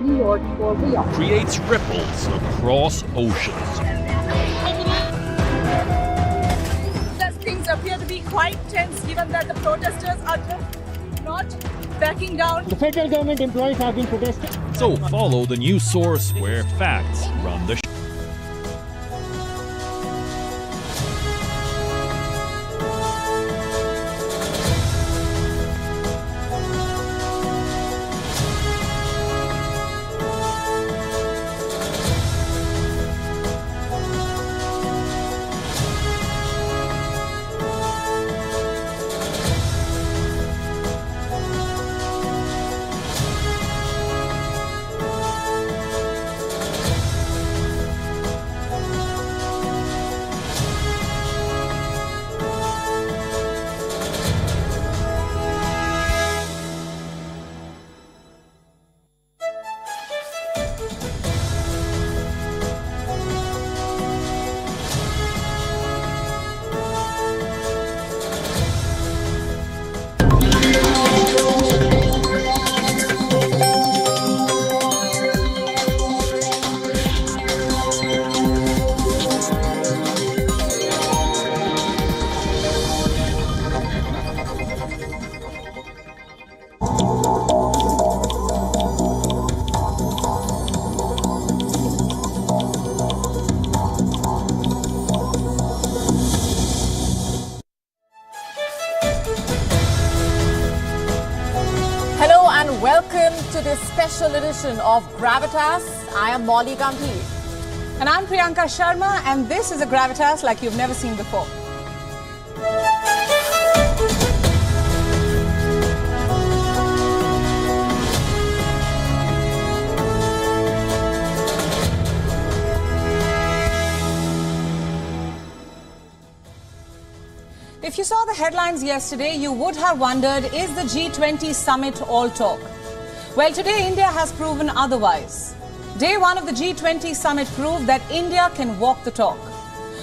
New York for WION. Creates ripples across oceans. As things appear to be quite tense given that the protesters are just not backing down. The federal government employees have been protesting. So follow the news source where facts run the show. Special edition of Gravitas. I am Molly Gambhir. And I'm Priyanka Sharma, and this is a Gravitas like you've never seen before. If you saw the headlines yesterday, you would have wondered, is the G20 Summit all talk? Well, today India has proven otherwise. Day one of the G20 Summit proved that India can walk the talk.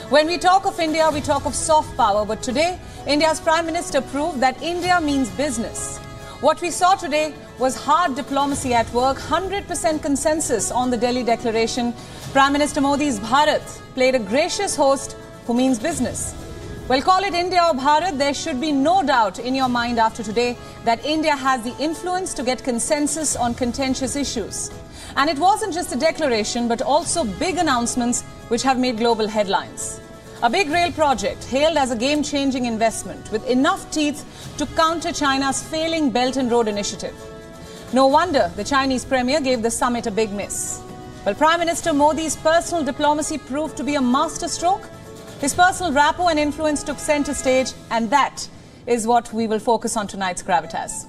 When we talk of India, we talk of soft power, but today India's Prime Minister proved that India means business. What we saw today was hard diplomacy at work, 100% consensus on the Delhi Declaration. Prime Minister Modi's Bharat played a gracious host who means business. Well, call it India or Bharat, there should be no doubt in your mind after today that India has the influence to get consensus on contentious issues. And it wasn't just a declaration, but also big announcements which have made global headlines. A big rail project hailed as a game-changing investment with enough teeth to counter China's failing Belt and Road Initiative. No wonder the Chinese premier gave the summit a big miss. Well, Prime Minister Modi's personal diplomacy proved to be a masterstroke. His personal rapport and influence took center stage, and that is what we will focus on tonight's Gravitas.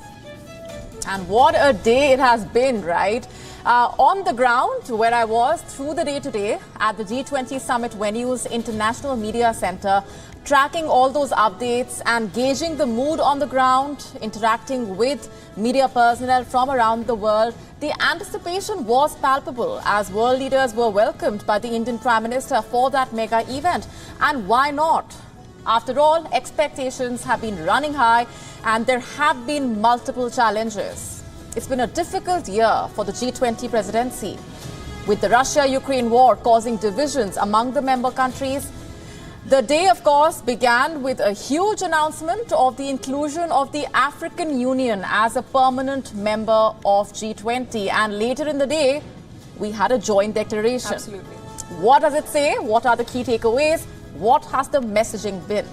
And what a day it has been, right? On the ground, where I was through the day today at the G20 Summit Venue's International Media Center, tracking all those updates and gauging the mood on the ground, interacting with media personnel from around the world. The anticipation was palpable as world leaders were welcomed by the Indian Prime Minister for that mega event. And why not? After all, expectations have been running high and there have been multiple challenges. It's been a difficult year for the G20 presidency, with the Russia-Ukraine war causing divisions among the member countries. The day, of course, began with a huge announcement of the inclusion of the African Union as a permanent member of G20. And later in the day, we had a joint declaration. Absolutely. What does it say? What are the key takeaways? What has the messaging been?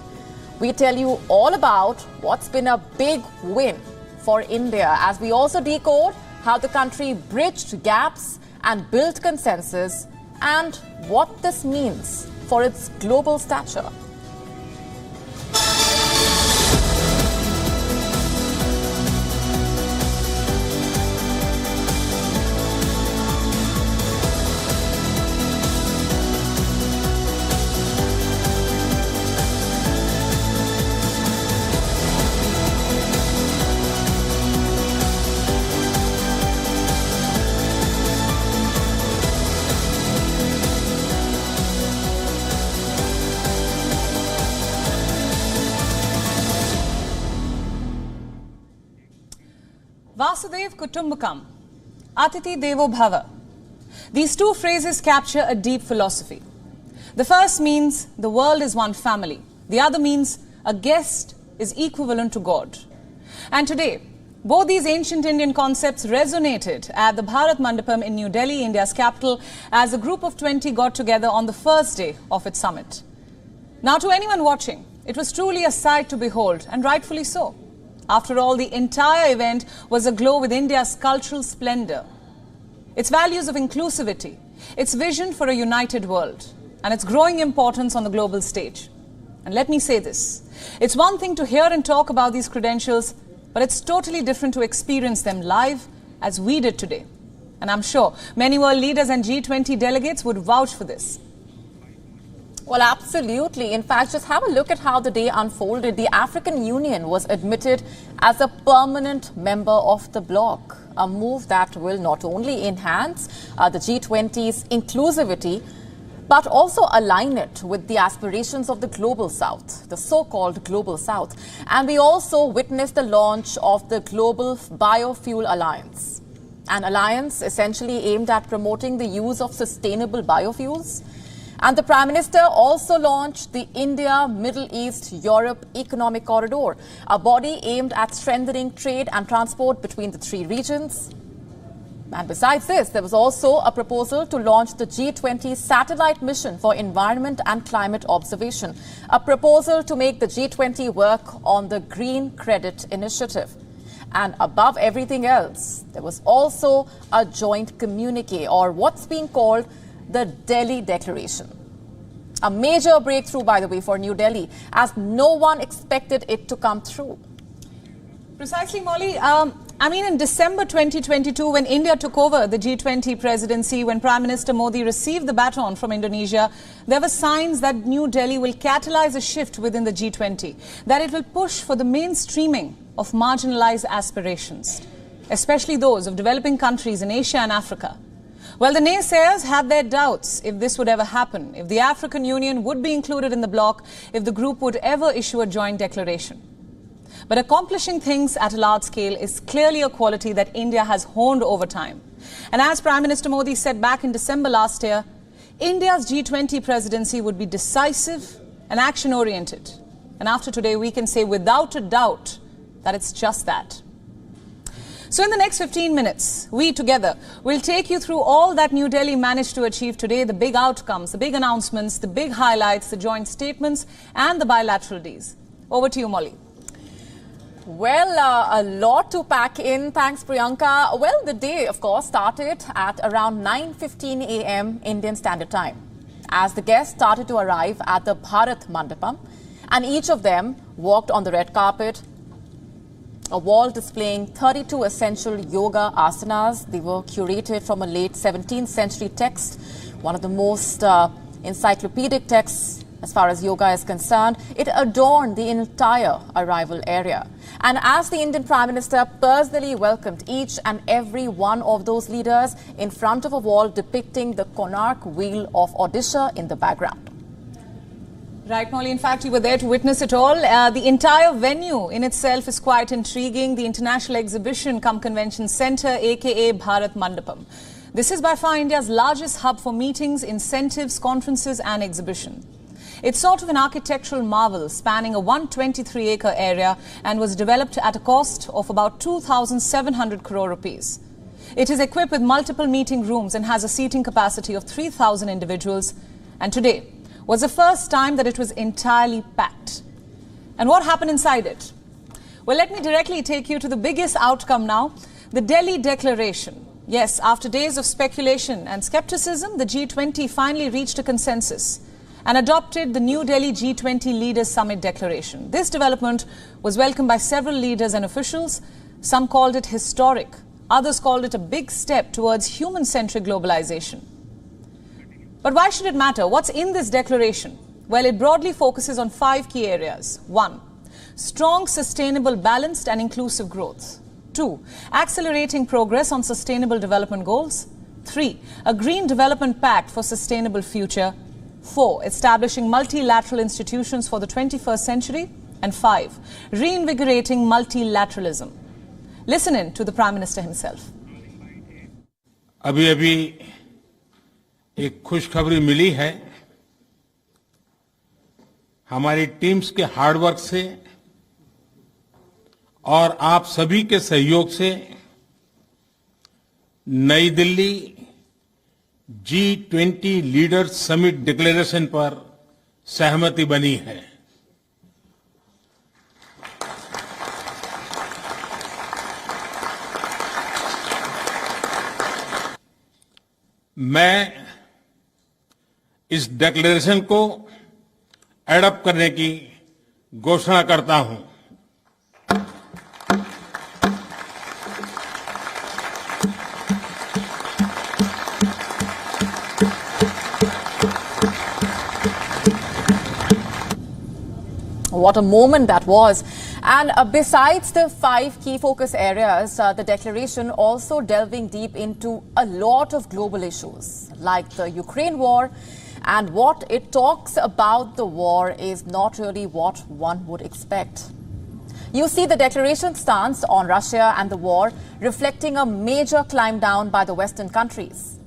We tell you all about what's been a big win for India, as we also decode how the country bridged gaps and built consensus, and what this means for its global stature. Vasudev Kutumbakam. Atiti Devo Bhava. These two phrases capture a deep philosophy. The first means the world is one family. The other means a guest is equivalent to God. And today, both these ancient Indian concepts resonated at the Bharat Mandapam in New Delhi, India's capital, as a group of 20 got together on the first day of its summit. Now, to anyone watching, it was truly a sight to behold, and rightfully so. After all, the entire event was aglow with India's cultural splendor, its values of inclusivity, its vision for a united world, and its growing importance on the global stage. And let me say this, it's one thing to hear and talk about these credentials, but it's totally different to experience them live as we did today. And I'm sure many world leaders and G20 delegates would vouch for this. Well, absolutely. In fact, just have a look at how the day unfolded. The African Union was admitted as a permanent member of the bloc, a move that will not only enhance the G20's inclusivity, but also align it with the aspirations of the global south, the so-called global south. And we also witnessed the launch of the Global Biofuel Alliance, an alliance essentially aimed at promoting the use of sustainable biofuels. And the Prime Minister also launched the India, Middle East, Europe Economic Corridor, a body aimed at strengthening trade and transport between the three regions. And besides this, there was also a proposal to launch the G20 satellite mission for environment and climate observation, a proposal to make the G20 work on the Green Credit Initiative. And above everything else, there was also a joint communique, or what's being called the Delhi Declaration. A major breakthrough, by the way, for New Delhi, as no one expected it to come through. Precisely, Molly. In December 2022, when India took over the G20 presidency, when Prime Minister Modi received the baton from Indonesia, there were signs that New Delhi will catalyze a shift within the G20, that it will push for the mainstreaming of marginalized aspirations, especially those of developing countries in Asia and Africa. Well, the naysayers had their doubts if this would ever happen, if the African Union would be included in the bloc, if the group would ever issue a joint declaration. But accomplishing things at a large scale is clearly a quality that India has honed over time. And as Prime Minister Modi said back in December last year, India's G20 presidency would be decisive and action-oriented. And after today, we can say without a doubt that it's just that. So in the next 15 minutes, we together will take you through all that New Delhi managed to achieve today, the big outcomes, the big announcements, the big highlights, the joint statements and the bilateral deals. Over to you, Molly. Well, a lot to pack in. Thanks, Priyanka. Well, the day, of course, started at around 9:15 a.m. Indian Standard Time, as the guests started to arrive at the Bharat Mandapam, and each of them walked on the red carpet, a wall displaying 32 essential yoga asanas. They were curated from a late 17th century text, one of the most encyclopedic texts as far as yoga is concerned. It adorned the entire arrival area. And as the Indian Prime Minister personally welcomed each and every one of those leaders in front of a wall depicting the Konark Wheel of Odisha in the background. Right, Molly. In fact, you were there to witness it all. The entire venue in itself is quite intriguing. The International Exhibition cum Convention Centre, aka Bharat Mandapam. This is by far India's largest hub for meetings, incentives, conferences and exhibition. It's sort of an architectural marvel spanning a 123-acre area and was developed at a cost of about 2,700 crore rupees. It is equipped with multiple meeting rooms and has a seating capacity of 3,000 individuals. And today was the first time that it was entirely packed. And what happened inside it? Well, let me directly take you to the biggest outcome now, the Delhi Declaration. Yes, after days of speculation and skepticism, the G20 finally reached a consensus and adopted the New Delhi G20 Leaders Summit Declaration. This development was welcomed by several leaders and officials. Some called it historic. Others called it a big step towards human-centric globalization. But why should it matter? What's in this declaration? Well, it broadly focuses on 5 key areas. 1. Strong, sustainable, balanced and inclusive growth. 2. Accelerating progress on sustainable development goals. 3. A green development pact for sustainable future. 4. Establishing multilateral institutions for the 21st century. And 5. Reinvigorating multilateralism. Listen in to the Prime Minister himself. अभी अभी एक खुशखबरी मिली है। हमारी teams के hard work से और आप सभी के सहयोग से नई Delhi G20 leaders summit declaration पर सहमति बनी है। मैं इस डिक्लेरेशन को एडॉप्ट करने की घोषणा करता हूं। What a moment that was. And besides the 5 key focus areas, the declaration also delving deep into a lot of global issues like the Ukraine war. And what it talks about the war is not really what one would expect. You see the declaration stance on Russia and the war reflecting a major climb down by the Western countries.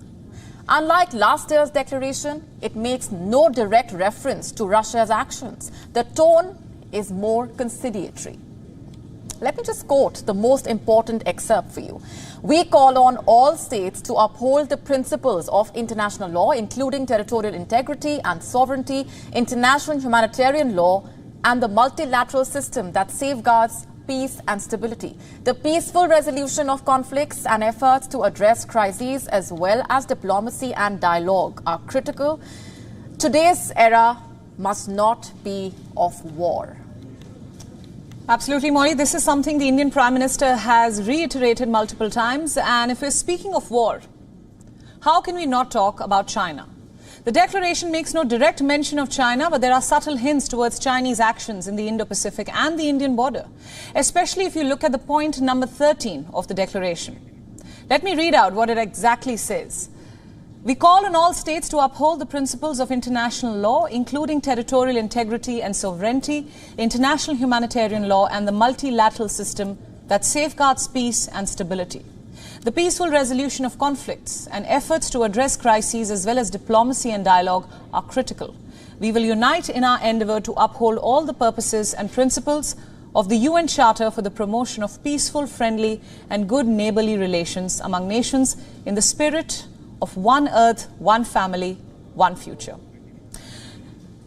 Unlike last year's declaration, it makes no direct reference to Russia's actions. The tone is more conciliatory. Let me just quote the most important excerpt for you. We call on all states to uphold the principles of international law, including territorial integrity and sovereignty, international humanitarian law, and the multilateral system that safeguards peace and stability. The peaceful resolution of conflicts and efforts to address crises, as well as diplomacy and dialogue, are critical. Today's era must not be of war. Absolutely, Moni. This is something the Indian Prime Minister has reiterated multiple times. And if we're speaking of war, how can we not talk about China? The declaration makes no direct mention of China, but there are subtle hints towards Chinese actions in the Indo-Pacific and the Indian border, especially if you look at the point number 13 of the declaration. Let me read out what it exactly says. We call on all states to uphold the principles of international law, including territorial integrity and sovereignty, international humanitarian law, and the multilateral system that safeguards peace and stability. The peaceful resolution of conflicts and efforts to address crises, as well as diplomacy and dialogue, are critical. We will unite in our endeavor to uphold all the purposes and principles of the UN Charter for the promotion of peaceful, friendly, and good neighborly relations among nations in the spirit of one earth, one family, one future.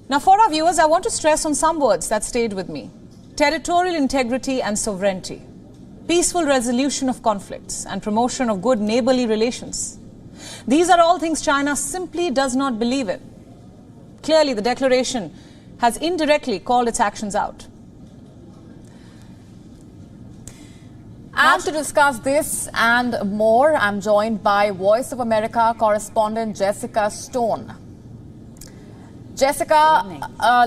Now, for our viewers, I want to stress on some words that stayed with me. Territorial integrity and sovereignty, peaceful resolution of conflicts, and promotion of good neighborly relations. These are all things China simply does not believe in. Clearly, the declaration has indirectly called its actions out. And to discuss this and more, I'm joined by Voice of America correspondent Jessica Stone. Jessica,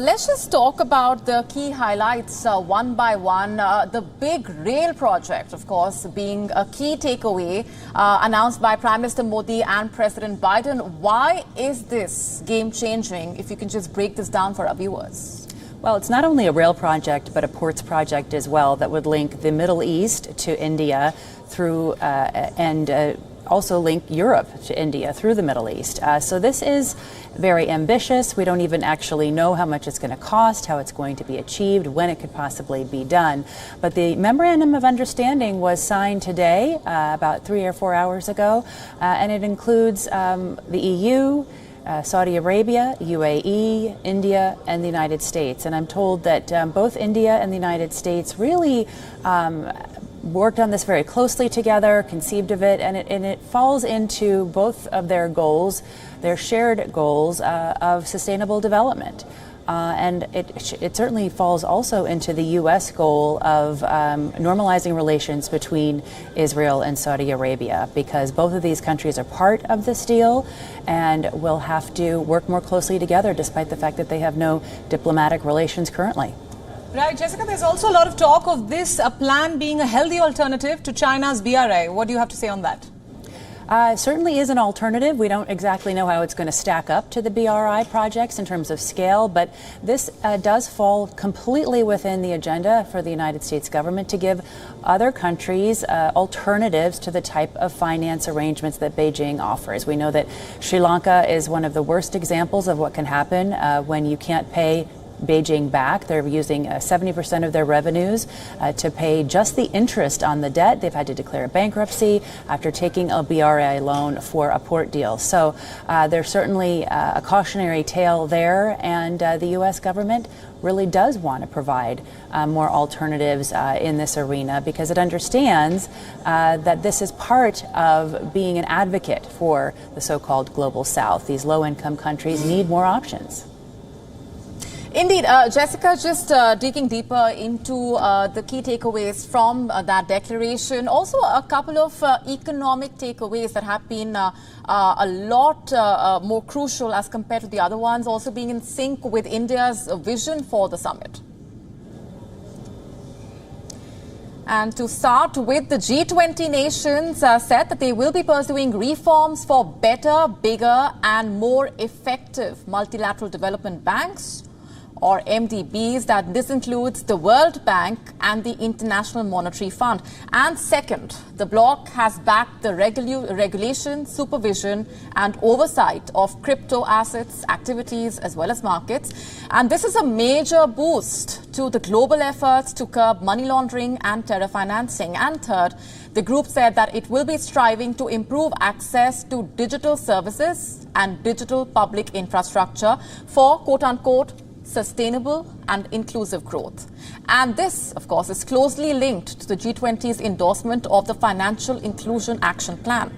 let's just talk about the key highlights one by one. The big rail project, of course, being a key takeaway announced by Prime Minister Modi and President Biden. Why is this game-changing? If you can just break this down for our viewers. Well, it's not only a rail project, but a ports project as well that would link the Middle East to India through and also link Europe to India through the Middle East. So this is very ambitious. We don't even actually know how much it's going to cost, how it's going to be achieved, when it could possibly be done. But the Memorandum of Understanding was signed today, about 3 or 4 hours ago, and it includes the EU, Saudi Arabia, UAE, India, and the United States. And I'm told that both India and the United States really worked on this very closely together, conceived of it, and it falls into both of their goals, their shared goals of sustainable development. And it certainly falls also into the U.S. goal of normalizing relations between Israel and Saudi Arabia, because both of these countries are part of this deal and will have to work more closely together, despite the fact that they have no diplomatic relations currently. Right, Jessica, there's also a lot of talk of this plan being a healthy alternative to China's BRI. What do you have to say on that? Certainly is an alternative. We don't exactly know how it's going to stack up to the BRI projects in terms of scale, but this does fall completely within the agenda for the United States government to give other countries alternatives to the type of finance arrangements that Beijing offers. We know that Sri Lanka is one of the worst examples of what can happen when you can't pay Beijing back. They're using 70% of their revenues to pay just the interest on the debt. They've had to declare bankruptcy after taking a BRI loan for a port deal. So there's certainly a cautionary tale there, and the U.S. government really does want to provide more alternatives in this arena because it understands that this is part of being an advocate for the so-called global South. These low-income countries need more options. Indeed, Jessica, just digging deeper into the key takeaways from that declaration, also a couple of economic takeaways that have been a lot more crucial as compared to the other ones, also being in sync with India's vision for the summit. And to start with, the G20 nations said that they will be pursuing reforms for better, bigger and more effective multilateral development banks, or MDBs, that this includes the World Bank and the International Monetary Fund. And second, the bloc has backed the regulation, supervision and oversight of crypto assets, activities as well as markets. And this is a major boost to the global efforts to curb money laundering and terror financing. And third, the group said that it will be striving to improve access to digital services and digital public infrastructure for quote-unquote sustainable and inclusive growth. And this, of course, is closely linked to the G20's endorsement of the Financial Inclusion Action Plan.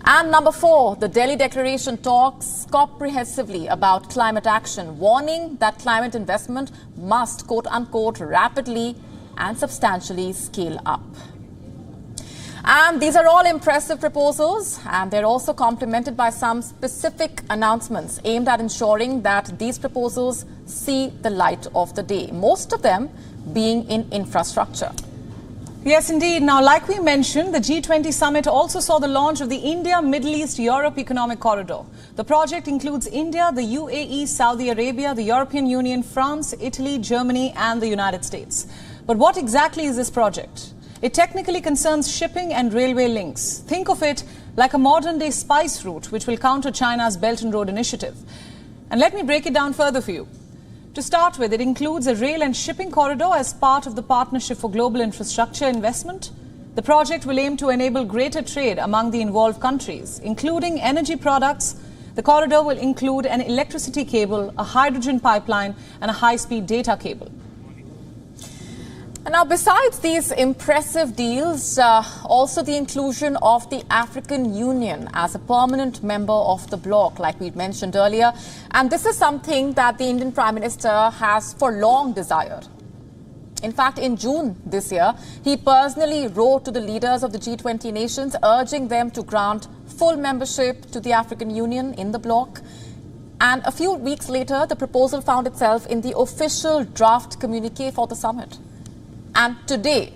And number 4, the Delhi Declaration talks comprehensively about climate action, warning that climate investment must, quote-unquote, rapidly and substantially scale up. And these are all impressive proposals, and they're also complemented by some specific announcements aimed at ensuring that these proposals see the light of the day, most of them being in infrastructure. Yes, indeed. Now, like we mentioned, the G20 summit also saw the launch of the India, Middle East, Europe Economic Corridor. The project includes India, the UAE, Saudi Arabia, the European Union, France, Italy, Germany and the United States. But what exactly is this project? It technically concerns shipping and railway links. Think of it like a modern-day spice route, which will counter China's Belt and Road Initiative. And let me break it down further for you. To start with, it includes a rail and shipping corridor as part of the Partnership for Global Infrastructure Investment. The project will aim to enable greater trade among the involved countries, including energy products. The corridor will include an electricity cable, a hydrogen pipeline, and a high-speed data cable. Now, besides these impressive deals, also the inclusion of the African Union as a permanent member of the bloc, like we mentioned earlier. And this is something that the Indian Prime Minister has for long desired. In fact, in June this year, he personally wrote to the leaders of the G20 nations, urging them to grant full membership to the African Union in the bloc. And a few weeks later, the proposal found itself in the official draft communique for the summit. And today,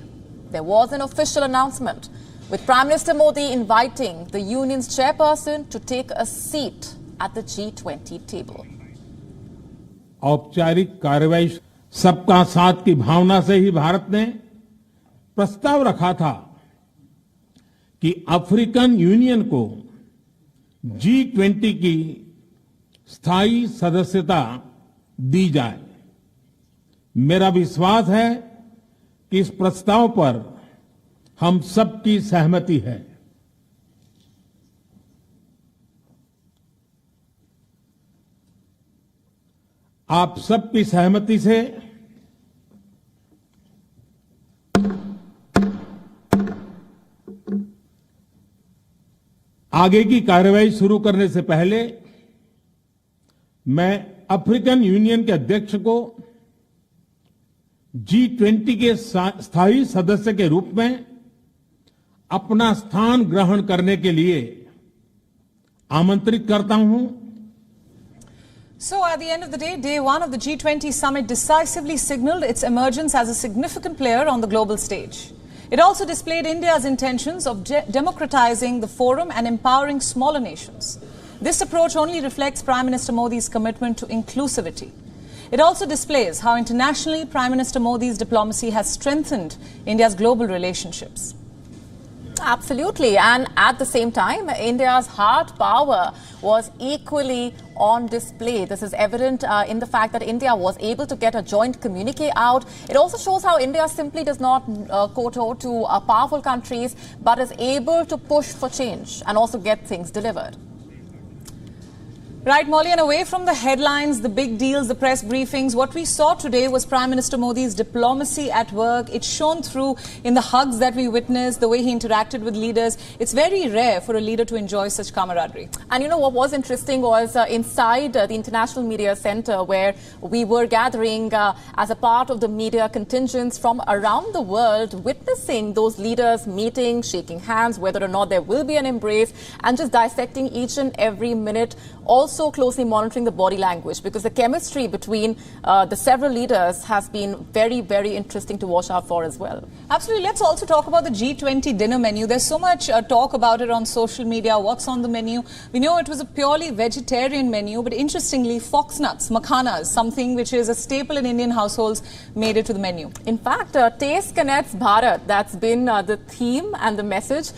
there was an official announcement with Prime Minister Modi inviting the Union's chairperson to take a seat at the G20 table. औपचारिक कार्रवाई सबका साथ की भावना से ही भारत ने प्रस्ताव रखा था कि अफ्रीकन यूनियन को G20 की स्थायी सदस्यता दी जाए। मेरा विश्वास है कि इस प्रस्ताव पर हम सबकी सहमति है। आप सबकी सहमति से आगे की कार्रवाई शुरू करने से पहले मैं अफ्रीकन यूनियन के अध्यक्ष को G20 के स्थायी सदस्य के रूप में अपना स्थान ग्रहण करने के लिए आमंत्रित करता हूं। So at the end of the day, day one of the G20 summit decisively signaled its emergence as a significant player on the global stage. It also displayed India's intentions of democratizing the forum and empowering smaller nations. This approach only reflects Prime Minister Modi's commitment to inclusivity. It also displays how internationally Prime Minister Modi's diplomacy has strengthened India's global relationships. Absolutely. And at the same time, India's hard power was equally on display. This is evident in the fact that India was able to get a joint communique out. It also shows how India simply does not kowtow to powerful countries, but is able to push for change and also get things delivered. Right, Molly, and away from the headlines, the big deals, the press briefings, what we saw today was Prime Minister Modi's diplomacy at work. It shone through in the hugs that we witnessed, the way he interacted with leaders. It's very rare for a leader to enjoy such camaraderie. And you know what was interesting was inside the International Media Center, where we were gathering as a part of the media contingents from around the world, witnessing those leaders meeting, shaking hands, whether or not there will be an embrace, and just dissecting each and every minute. Also closely monitoring the body language, because the chemistry between the several leaders has been very, very interesting to watch out for as well. Absolutely. Let's also talk about the G20 dinner menu. There's so much talk about it on social media. What's on the menu? We know it was a purely vegetarian menu, but interestingly, fox nuts, makhanas, something which is a staple in Indian households, made it to the menu. In fact, Taste Connects Bharat, that's been the theme and the message.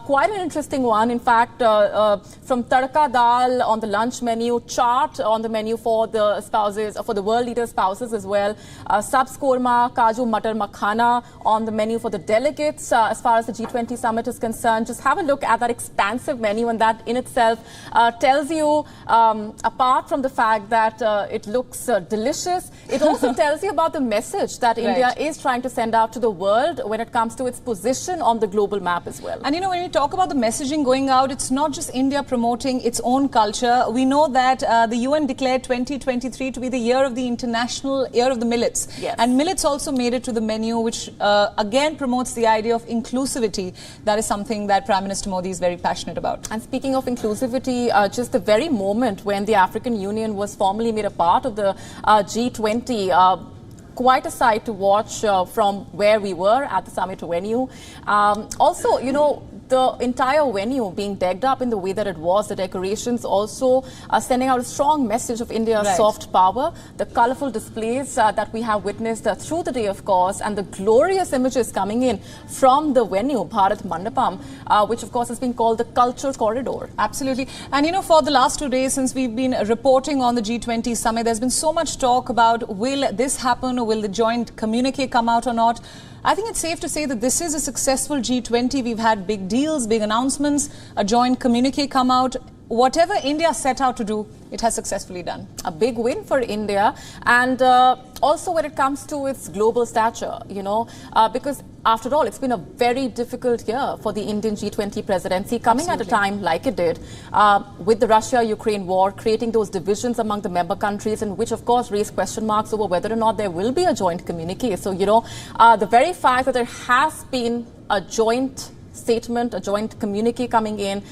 Quite an interesting one. In fact, from tadka dal on the lunch menu, chaat on the menu for the spouses, for the world leaders' spouses as well, sabz korma, kaju matar makhana on the menu for the delegates as far as the G20 Summit is concerned. Just have a look at that expansive menu, and that in itself tells you, apart from the fact that it looks delicious, it also tells you about the message that India is trying to send out to the world when it comes to its position on the global map as well. And you know, when we talk about the messaging going out, it's not just India promoting its own culture. We know that the UN declared 2023 to be the year of the International Year of the Millets. Yes. And millets also made it to the menu, which again promotes the idea of inclusivity. That is something that Prime Minister Modi is very passionate about. And speaking of inclusivity, just the very moment when the African Union was formally made a part of the G20, quite a sight to watch from where we were at the summit venue. Also, you know, the entire venue being decked up in the way that it was, the decorations also sending out a strong message of India's soft power, the colorful displays that we have witnessed through the day, of course, and the glorious images coming in from the venue, Bharat Mandapam, which of course has been called the culture corridor. Absolutely. And you know, for the last 2 days since we've been reporting on the G20 summit, there's been so much talk about will this happen, or will the joint communique come out or not. I think it's safe to say that this is a successful G20. We've had big deals, big announcements, a joint communique come out. Whatever India set out to do, it has successfully done. A big win for India, and also when it comes to its global stature, you know, because after all, it's been a very difficult year for the Indian G20 presidency, coming at a time like it did with the Russia-Ukraine war, creating those divisions among the member countries, and which of course raised question marks over whether or not there will be a joint communique. So, you know, the very fact that there has been a joint statement, a joint communique coming in,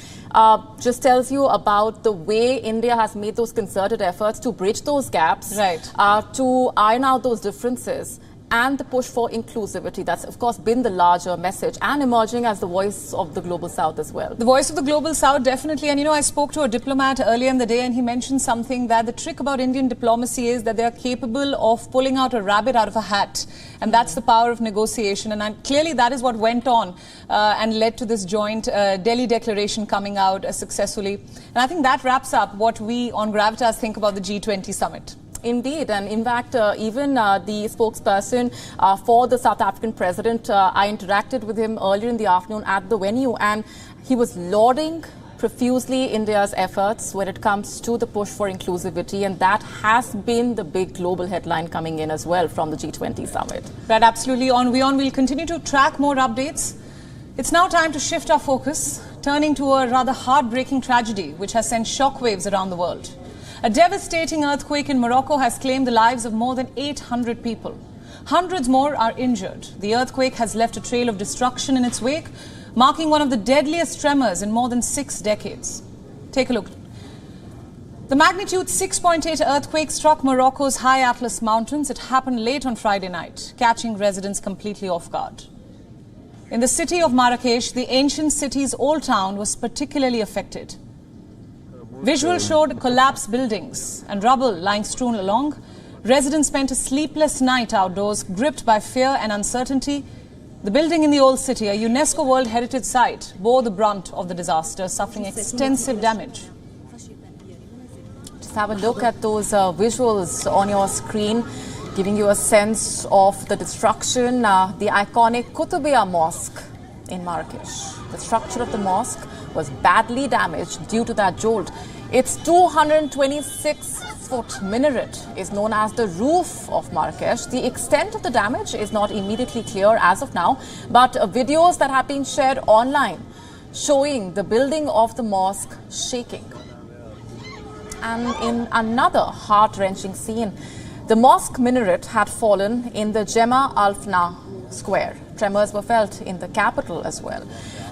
just tells you about the way India has made those concerted efforts to bridge those gaps, to iron out those differences, and the push for inclusivity. That's, of course, been the larger message, and emerging as the voice of the Global South as well. The voice of the Global South, definitely. And, you know, I spoke to a diplomat earlier in the day, and he mentioned something, that the trick about Indian diplomacy is that they are capable of pulling out a rabbit out of a hat. And that's the power of negotiation. And clearly that is what went on and led to this joint Delhi declaration coming out successfully. And I think that wraps up what we on Gravitas think about the G20 summit. Indeed, and in fact, even the spokesperson for the South African president, I interacted with him earlier in the afternoon at the venue, and he was lauding profusely India's efforts when it comes to the push for inclusivity, and that has been the big global headline coming in as well from the G20 summit. Right, absolutely. On WION, we'll continue to track more updates. It's now time to shift our focus, turning to a rather heartbreaking tragedy which has sent shockwaves around the world. A devastating earthquake in Morocco has claimed the lives of more than 800 people. Hundreds more are injured. The earthquake has left a trail of destruction in its wake, marking one of the deadliest tremors in more than 6 decades. Take a look. The magnitude 6.8 earthquake struck Morocco's high Atlas Mountains. It happened late on Friday night, catching residents completely off guard. In the city of Marrakesh, the ancient city's old town was particularly affected. Visuals showed collapsed buildings and rubble lying strewn along. Residents spent a sleepless night outdoors, gripped by fear and uncertainty. The building in the old city, a UNESCO World Heritage Site, bore the brunt of the disaster, suffering extensive damage. Just have a look at those visuals on your screen, giving you a sense of the destruction. The iconic Qutubiyya Mosque in Marrakesh. The structure of the mosque was badly damaged due to that jolt. Its 226-foot minaret is known as the roof of Marrakesh. The extent of the damage is not immediately clear as of now, but videos that have been shared online showing the building of the mosque shaking. And in another heart-wrenching scene, the mosque minaret had fallen in the Gemma Al-Fna square. Tremors were felt in the capital as well.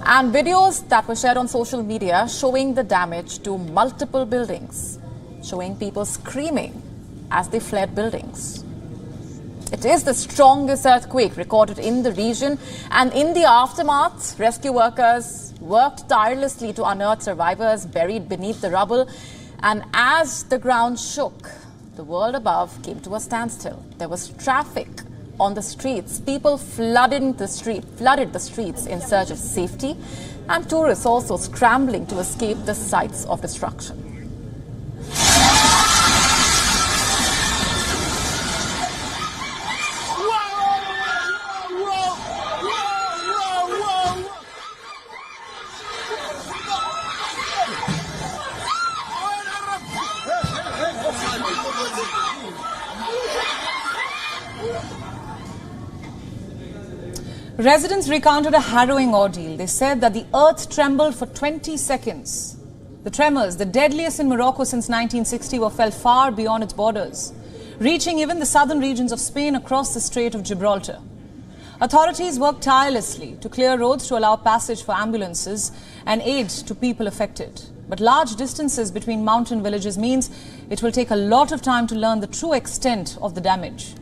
And videos that were shared on social media showing the damage to multiple buildings, showing people screaming as they fled buildings. It is the strongest earthquake recorded in the region, and in the aftermath, rescue workers worked tirelessly to unearth survivors buried beneath the rubble. And as the ground shook, the world above came to a standstill. There was traffic on the streets. People flooded the streets in search of safety, and tourists also scrambling to escape the sites of destruction. Residents recounted a harrowing ordeal. They said that the earth trembled for 20 seconds. The tremors, the deadliest in Morocco since 1960, were felt far beyond its borders, reaching even the southern regions of Spain across the Strait of Gibraltar. Authorities worked tirelessly to clear roads to allow passage for ambulances and aid to people affected. But large distances between mountain villages means it will take a lot of time to learn the true extent of the damage.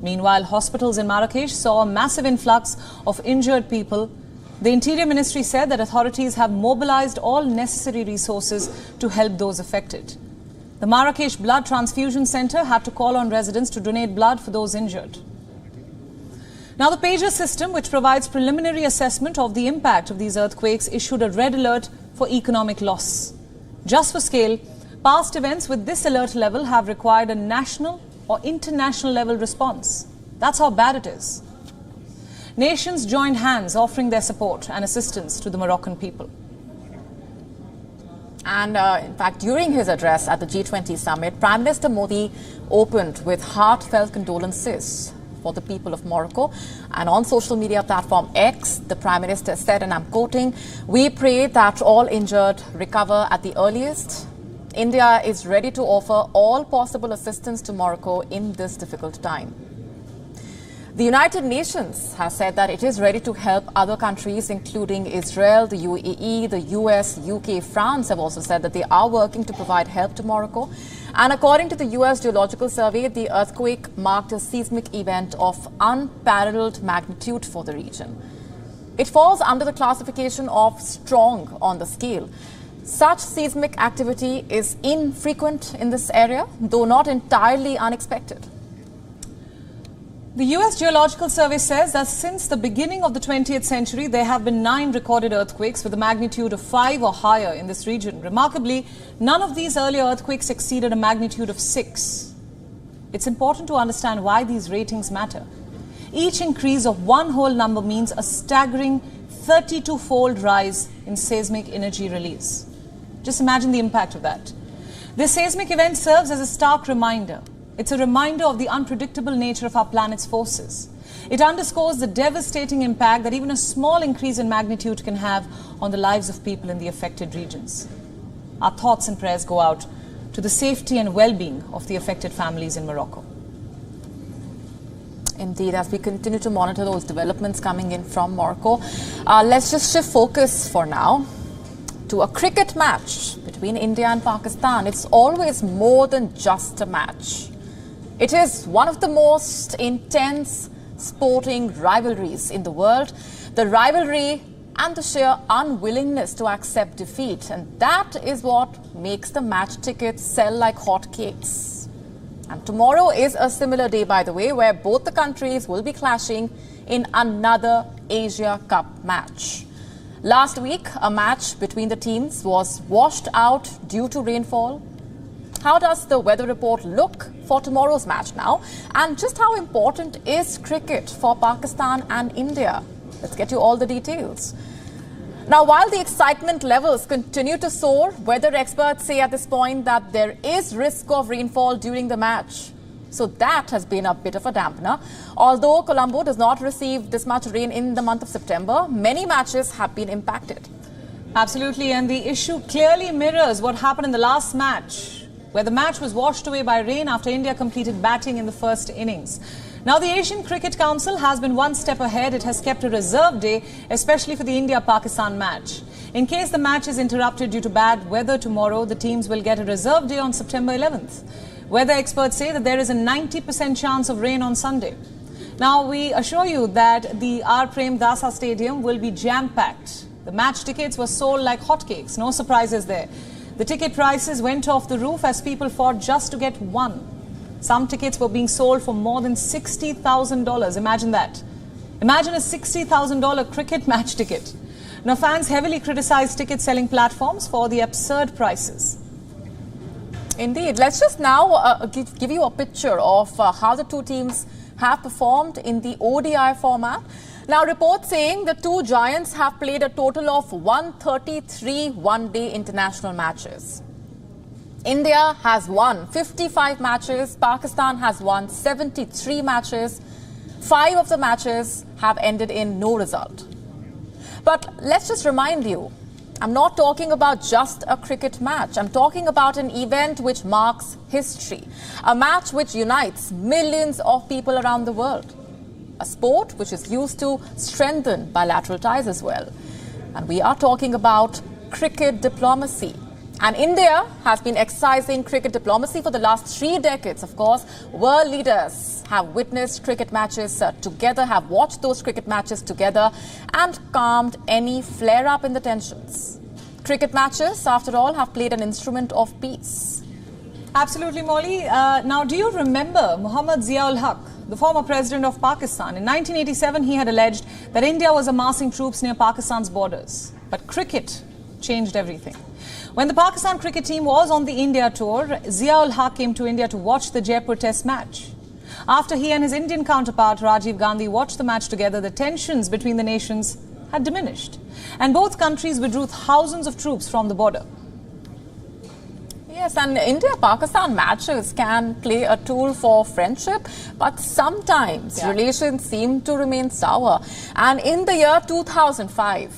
Meanwhile, hospitals in Marrakesh saw a massive influx of injured people. The Interior Ministry said that authorities have mobilized all necessary resources to help those affected. The Marrakesh Blood Transfusion Center had to call on residents to donate blood for those injured. Now, the pager system, which provides preliminary assessment of the impact of these earthquakes, issued a red alert for economic loss. Just for scale, past events with this alert level have required a national or international level response. That's how bad it is. Nations joined hands, offering their support and assistance to the Moroccan people. And in fact, during his address at the G20 Summit, Prime Minister Modi opened with heartfelt condolences for the people of Morocco. And on social media platform X, the Prime Minister said, and I'm quoting, "We pray that all injured recover at the earliest. India is ready to offer all possible assistance to Morocco in this difficult time." The United Nations has said that it is ready to help other countries, including Israel, the UAE, the US, UK, France have also said that they are working to provide help to Morocco. And according to the US Geological Survey, the earthquake marked a seismic event of unparalleled magnitude for the region. It falls under the classification of strong on the scale. Such seismic activity is infrequent in this area, though not entirely unexpected. The US Geological Survey says that since the beginning of the 20th century, there have been 9 recorded earthquakes with a magnitude of 5 or higher in this region. Remarkably, none of these earlier earthquakes exceeded a magnitude of 6. It's important to understand why these ratings matter. Each increase of one whole number means a staggering 32-fold rise in seismic energy release. Just imagine the impact of that. This seismic event serves as a stark reminder. It's a reminder of the unpredictable nature of our planet's forces. It underscores the devastating impact that even a small increase in magnitude can have on the lives of people in the affected regions. Our thoughts and prayers go out to the safety and well-being of the affected families in Morocco. Indeed, as we continue to monitor those developments coming in from Morocco, let's just shift focus for now to a cricket match between India and Pakistan. It's always more than just a match. It is one of the most intense sporting rivalries in the world. the rivalry and the sheer unwillingness to accept defeat. And that is what makes the match tickets sell like hotcakes. And tomorrow is a similar day, by the way, where both the countries will be clashing in another Asia Cup match. Last week, a match between the teams was washed out due to rainfall. How does the weather report look for tomorrow's match now? And just how important is cricket for Pakistan and India? Let's get you all the details. Now, while the excitement levels continue to soar, weather experts say at this point that there is risk of rainfall during the match. So that has been a bit of a dampener. Although Colombo does not receive this much rain in the month of September, many matches have been impacted. Absolutely, and the issue clearly mirrors what happened in the last match, where the match was washed away by rain after India completed batting in the first innings. Now, the Asian Cricket Council has been one step ahead. It has kept a reserve day, especially for the India-Pakistan match. In case the match is interrupted due to bad weather tomorrow, the teams will get a reserve day on September 11th. Weather experts say that there is a 90% chance of rain on Sunday. Now, we assure you that the R. Prem Dasa Stadium will be jam-packed. The match tickets were sold like hotcakes. No surprises there. The ticket prices went off the roof as people fought just to get one. Some tickets were being sold for more than $60,000. Imagine that. Imagine a $60,000 cricket match ticket. Now, fans heavily criticized ticket selling platforms for the absurd prices. Indeed. Let's just now give you a picture of how the two teams have performed in the ODI format. Now, reports saying the two giants have played a total of 133 one-day international matches. India has won 55 matches. Pakistan has won 73 matches. 5 of the matches have ended in no result. But let's just remind you, I'm not talking about just a cricket match. I'm talking about an event which marks history. A match which unites millions of people around the world. A sport which is used to strengthen bilateral ties as well. And we are talking about cricket diplomacy. And India has been exercising cricket diplomacy for the last 3 decades, of course. World leaders have witnessed cricket matches together, have watched those cricket matches together and calmed any flare-up in the tensions. Cricket matches, after all, have played an instrument of peace. Absolutely, Molly. Now, do you remember Muhammad Zia-ul-Haq, the former president of Pakistan? In 1987, he had alleged that India was amassing troops near Pakistan's borders. But cricket changed everything. When the Pakistan cricket team was on the India tour, Zia-ul-Haq came to India to watch the Jaipur Test match. After he and his Indian counterpart Rajiv Gandhi watched the match together, the tensions between the nations had diminished. And both countries withdrew thousands of troops from the border. Yes, and India-Pakistan matches can play a tool for friendship, but sometimes relations seem to remain sour. And in the year 2005,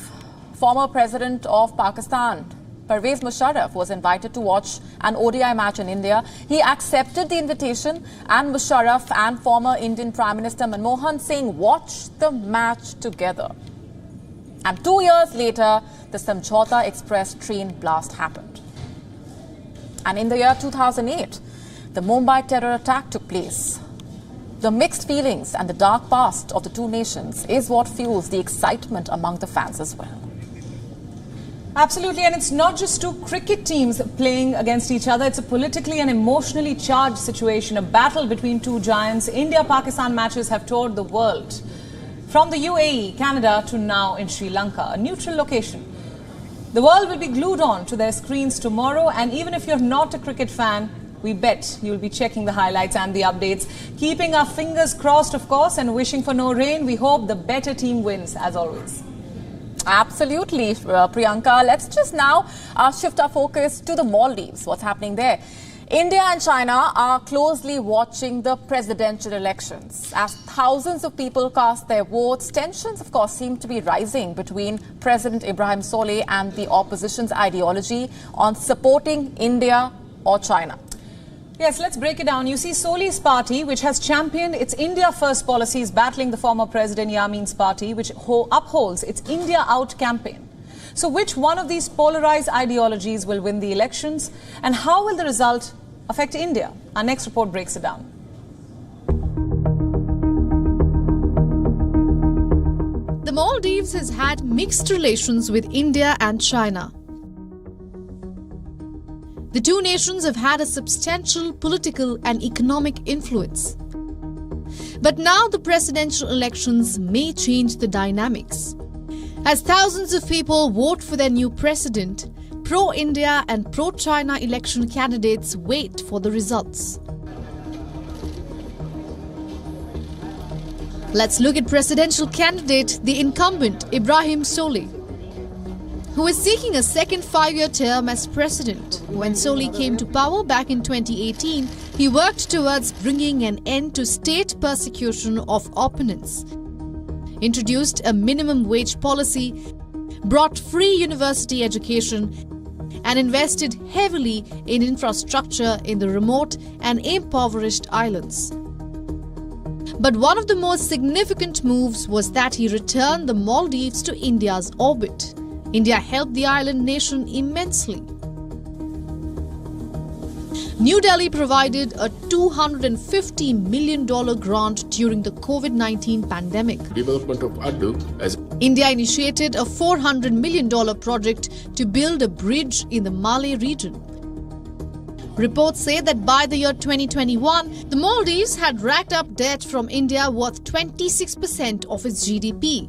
former President of Pakistan, Pervez Musharraf, was invited to watch an ODI match in India. He accepted the invitation, and Musharraf and former Indian Prime Minister Manmohan Singh watched the match together. And 2 years later, the Samjhauta Express train blast happened. And in the year 2008, the Mumbai terror attack took place. The mixed feelings and the dark past of the two nations is what fuels the excitement among the fans as well. Absolutely, and it's not just two cricket teams playing against each other. It's a politically and emotionally charged situation, a battle between two giants. India-Pakistan matches have toured the world, from the UAE, Canada to now in Sri Lanka, a neutral location. The world will be glued on to their screens tomorrow, and even if you're not a cricket fan, we bet you'll be checking the highlights and the updates, keeping our fingers crossed, of course, and wishing for no rain. We hope the better team wins, as always. Absolutely, Priyanka. Let's just now shift our focus to the Maldives. What's happening there? India and China are closely watching the presidential elections. As thousands of people cast their votes, tensions, of course, seem to be rising between President Ibrahim Solih and the opposition's ideology on supporting India or China. Yes, let's break it down. You see, Solih's party, which has championed its India First policies, battling the former President Yamin's party, which upholds its India Out campaign. So which one of these polarized ideologies will win the elections, and how will the result affect India? Our next report breaks it down. The Maldives has had mixed relations with India and China. The two nations have had a substantial political and economic influence. But now the presidential elections may change the dynamics. As thousands of people vote for their new president, pro-India and pro-China election candidates wait for the results. Let's look at presidential candidate, the incumbent Ibrahim Solih, who is seeking a second 5-year term as president. When Solih came to power back in 2018, he worked towards bringing an end to state persecution of opponents, introduced a minimum wage policy, brought free university education, and invested heavily in infrastructure in the remote and impoverished islands. But one of the most significant moves was that he returned the Maldives to India's orbit. India helped the island nation immensely. New Delhi provided a $250 million grant during the COVID-19 pandemic. Development of Addu as India initiated a $400 million project to build a bridge in the Malay region. Reports say that by the year 2021, the Maldives had racked up debt from India worth 26% of its GDP.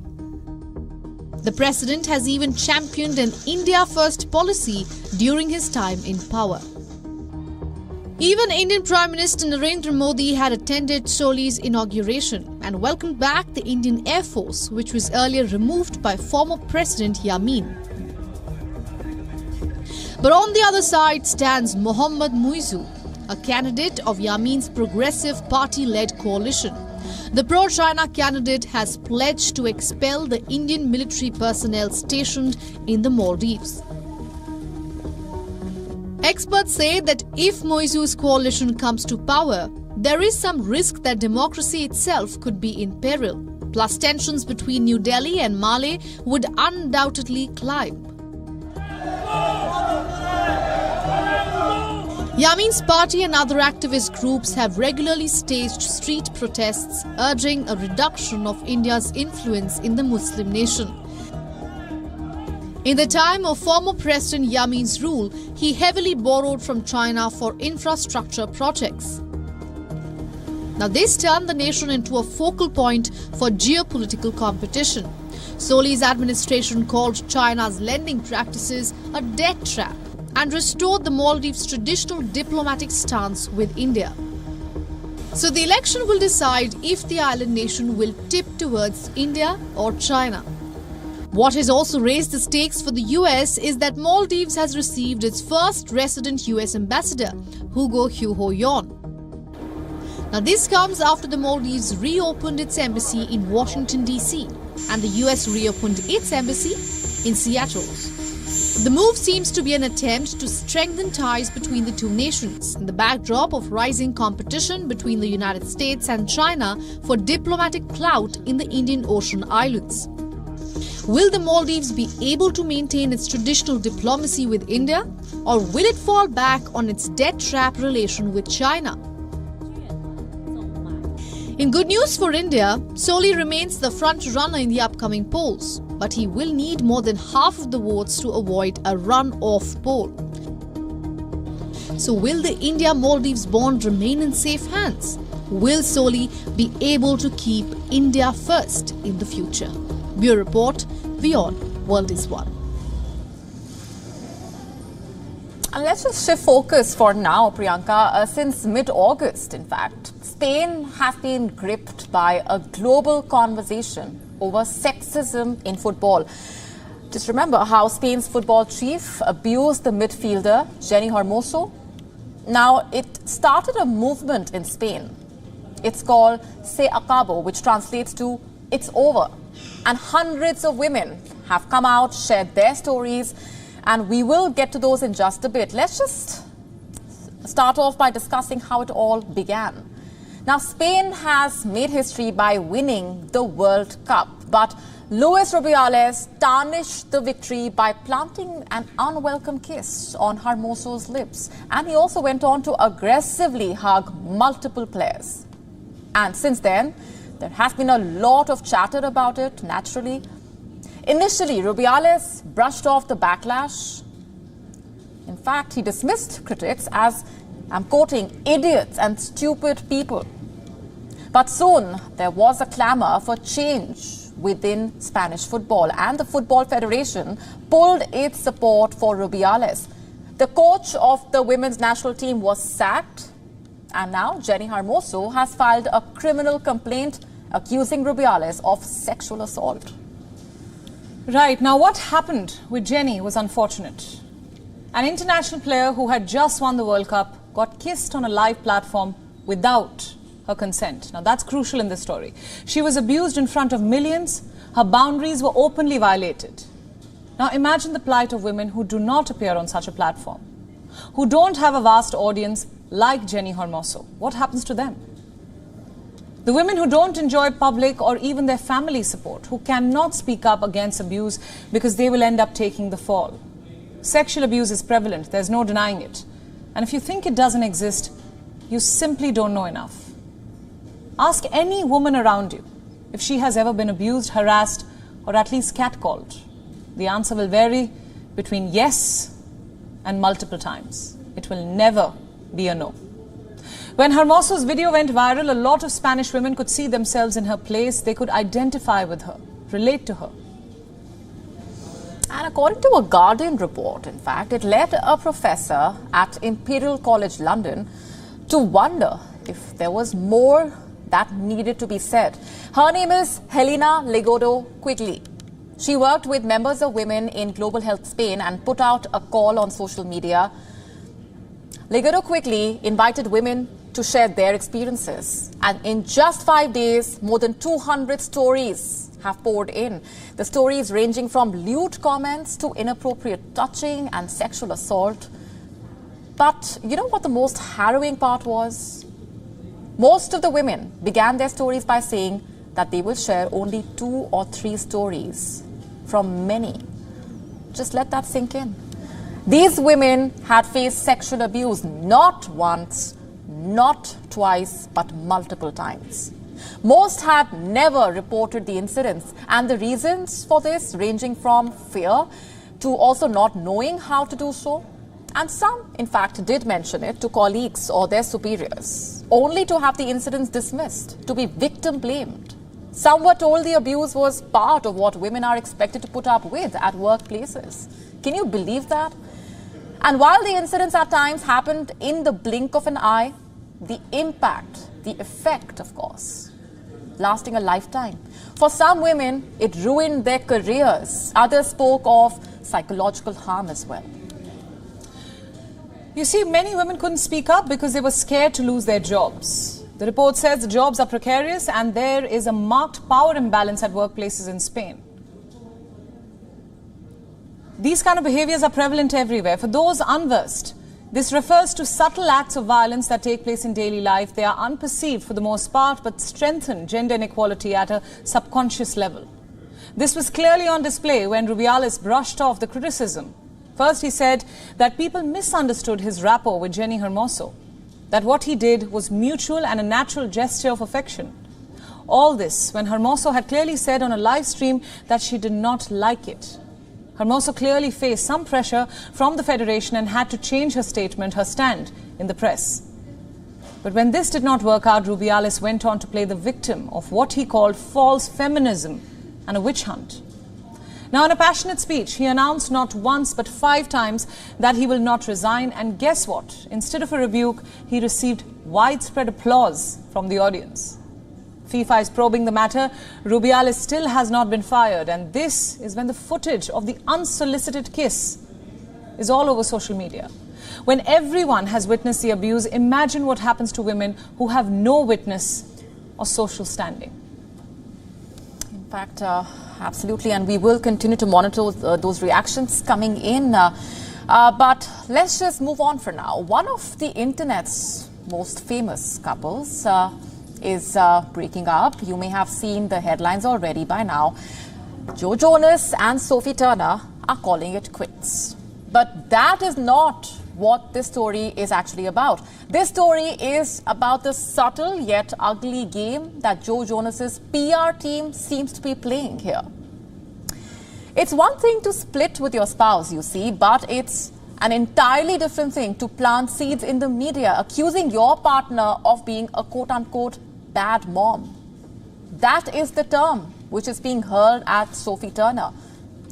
The president has even championed an India First policy during his time in power. Even Indian Prime Minister Narendra Modi had attended Solih's inauguration and welcomed back the Indian Air Force, which was earlier removed by former President Yamin. But on the other side stands Mohammad Muizzu, a candidate of Yamin's Progressive Party-led coalition. The pro-China candidate has pledged to expel the Indian military personnel stationed in the Maldives. Experts say that if Muizzu's coalition comes to power, there is some risk that democracy itself could be in peril. Plus, tensions between New Delhi and Malé would undoubtedly climb. Yamin's party and other activist groups have regularly staged street protests urging a reduction of India's influence in the Muslim nation. In the time of former President Yamin's rule, he heavily borrowed from China for infrastructure projects. Now, this turned the nation into a focal point for geopolitical competition. Solih's administration called China's lending practices a debt trap and restored the Maldives' traditional diplomatic stance with India. So the election will decide if the island nation will tip towards India or China. What has also raised the stakes for the US is that Maldives has received its first resident US ambassador, Hugo Huho-Yon. Now, this comes after the Maldives reopened its embassy in Washington, D.C., and the US reopened its embassy in Seattle. The move seems to be an attempt to strengthen ties between the two nations in the backdrop of rising competition between the United States and China for diplomatic clout in the Indian Ocean islands. Will the Maldives be able to maintain its traditional diplomacy with India, or will it fall back on its debt trap relation with China? In good news for India, Solih remains the front runner in the upcoming polls, but he will need more than half of the votes to avoid a run-off poll. So will the India-Maldives bond remain in safe hands? Will Solih be able to keep India first in the future? Bureau Report, WION World is One. And let's just shift focus for now, Priyanka. Since mid-August, in fact, Spain has been gripped by a global conversation over sexism in football. Just remember how Spain's football chief abused the midfielder, Jenny Hermoso. Now, it started a movement in Spain. It's called Se Acabó, which translates to "It's over." And hundreds of women have come out, shared their stories, and we will get to those in just a bit. Let's just start off by discussing how it all began. Now, Spain has made history by winning the World Cup, but Luis Rubiales tarnished the victory by planting an unwelcome kiss on Hermoso's lips. And he also went on to aggressively hug multiple players. And since then, there has been a lot of chatter about it, naturally. Initially, Rubiales brushed off the backlash. In fact, he dismissed critics as, I'm quoting, idiots and stupid people. But soon, there was a clamor for change within Spanish football, and the Football Federation pulled its support for Rubiales. The coach of the women's national team was sacked, and now Jenny Hermoso has filed a criminal complaint accusing Rubiales of sexual assault. Right. Now, what happened with Jenny was unfortunate. An international player who had just won the World Cup got kissed on a live platform without her consent. Now, that's crucial in this story. She was abused in front of millions. Her boundaries were openly violated. Now, imagine the plight of women who do not appear on such a platform, who don't have a vast audience like Jenny Hermoso. What happens to them? The women who don't enjoy public or even their family support, who cannot speak up against abuse because they will end up taking the fall. Sexual abuse is prevalent. There's no denying it. And if you think it doesn't exist, you simply don't know enough. Ask any woman around you if she has ever been abused, harassed, or at least catcalled. The answer will vary between yes and multiple times. It will never be a no. When Hermoso's video went viral, a lot of Spanish women could see themselves in her place. They could identify with her, relate to her. And according to a Guardian report, in fact, it led a professor at Imperial College London to wonder if there was more that needed to be said. Her name is Helena Legodo Quigley. She worked with members of women in Global Health Spain and put out a call on social media. Legodo Quigley invited women to share their experiences. And in just 5 days, more than 200 stories have poured in. The stories ranging from lewd comments to inappropriate touching and sexual assault. But you know what the most harrowing part was? Most of the women began their stories by saying that they will share only 2 or 3 stories from many. Just let that sink in. These women had faced sexual abuse not once, not twice, but multiple times. Most had never reported the incidents, and the reasons for this ranging from fear to also not knowing how to do so. And some, in fact, did mention it to colleagues or their superiors, only to have the incidents dismissed, to be victim blamed. Some were told the abuse was part of what women are expected to put up with at workplaces. Can you believe that? And while the incidents at times happened in the blink of an eye, the impact, the effect, of course, lasting a lifetime. For some women, it ruined their careers. Others spoke of psychological harm as well. You see, many women couldn't speak up because they were scared to lose their jobs. The report says the jobs are precarious and there is a marked power imbalance at workplaces in Spain. These kind of behaviors are prevalent everywhere. For those unversed, this refers to subtle acts of violence that take place in daily life. They are unperceived for the most part, but strengthen gender inequality at a subconscious level. This was clearly on display when Rubiales brushed off the criticism. First, he said that people misunderstood his rapport with Jenny Hermoso, that what he did was mutual and a natural gesture of affection. All this when Hermoso had clearly said on a live stream that she did not like it. Hermoso clearly faced some pressure from the Federation and had to change her statement, her stand in the press. But when this did not work out, Rubiales went on to play the victim of what he called false feminism and a witch hunt. Now, in a passionate speech, he announced not once but 5 times that he will not resign. And guess what? Instead of a rebuke, he received widespread applause from the audience. FIFA is probing the matter. Rubiales still has not been fired. And this is when the footage of the unsolicited kiss is all over social media. When everyone has witnessed the abuse, imagine what happens to women who have no witness or social standing. In fact, absolutely, and we will continue to monitor those reactions coming in. But let's just move on for now. One of the internet's most famous couples is breaking up. You may have seen the headlines already by now. Joe Jonas and Sophie Turner are calling it quits. But that is not what this story is actually about. This story is about the subtle yet ugly game that Joe Jonas's PR team seems to be playing here. It's one thing to split with your spouse, you see, but it's an entirely different thing to plant seeds in the media, accusing your partner of being a quote-unquote bad mom. That is the term which is being hurled at Sophie Turner.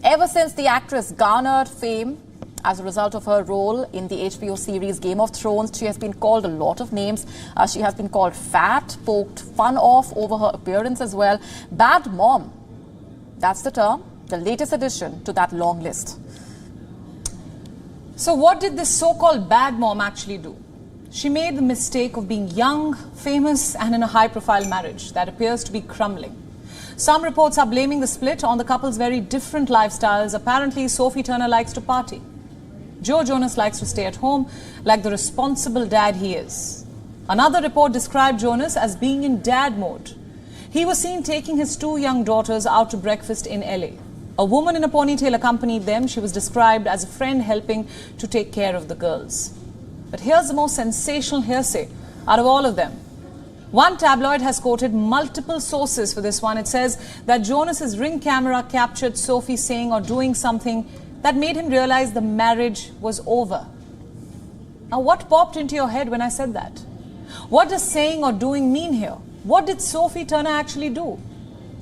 Ever since the actress garnered fame as a result of her role in the HBO series Game of Thrones, she has been called a lot of names. She has been called fat, poked fun off over her appearance as well. Bad mom, that's the term, the latest addition to that long list. So what did this so-called bad mom actually do? She made the mistake of being young, famous and in a high-profile marriage that appears to be crumbling. Some reports are blaming the split on the couple's very different lifestyles. Apparently, Sophie Turner likes to party. Joe Jonas likes to stay at home like the responsible dad he is. Another report described Jonas as being in dad mode. He was seen taking his 2 young daughters out to breakfast in LA. A woman in a ponytail accompanied them. She was described as a friend helping to take care of the girls. But here's the most sensational hearsay out of all of them. One tabloid has quoted multiple sources for this one. It says that Jonas's Ring camera captured Sophie saying or doing something that made him realize the marriage was over. Now, what popped into your head when I said that? What does saying or doing mean here? What did Sophie Turner actually do?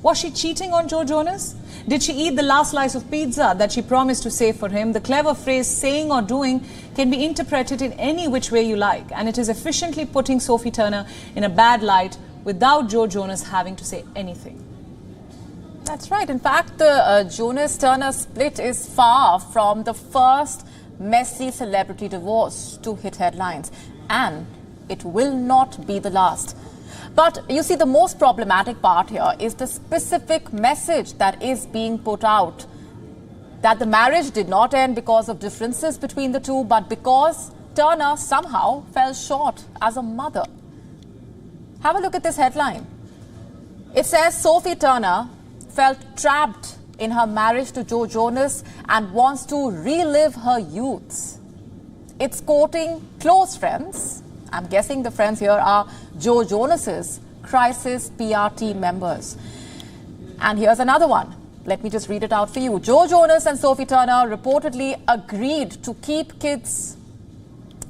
Was she cheating on Joe Jonas? Did she eat the last slice of pizza that she promised to save for him? The clever phrase saying or doing can be interpreted in any which way you like, and it is efficiently putting Sophie Turner in a bad light without Joe Jonas having to say anything. That's right. In fact, the Jonas-Turner split is far from the first messy celebrity divorce to hit headlines, and it will not be the last. But you see, the most problematic part here is the specific message that is being put out, that the marriage did not end because of differences between the two, but because Turner somehow fell short as a mother. Have a look at this headline. It says Sophie Turner felt trapped in her marriage to Joe Jonas and wants to relive her youth. It's quoting close friends. I'm guessing the friends here are Joe Jonas's crisis PR team members. And here's another one. Let me just read it out for you. Joe Jonas and Sophie Turner reportedly agreed to keep kids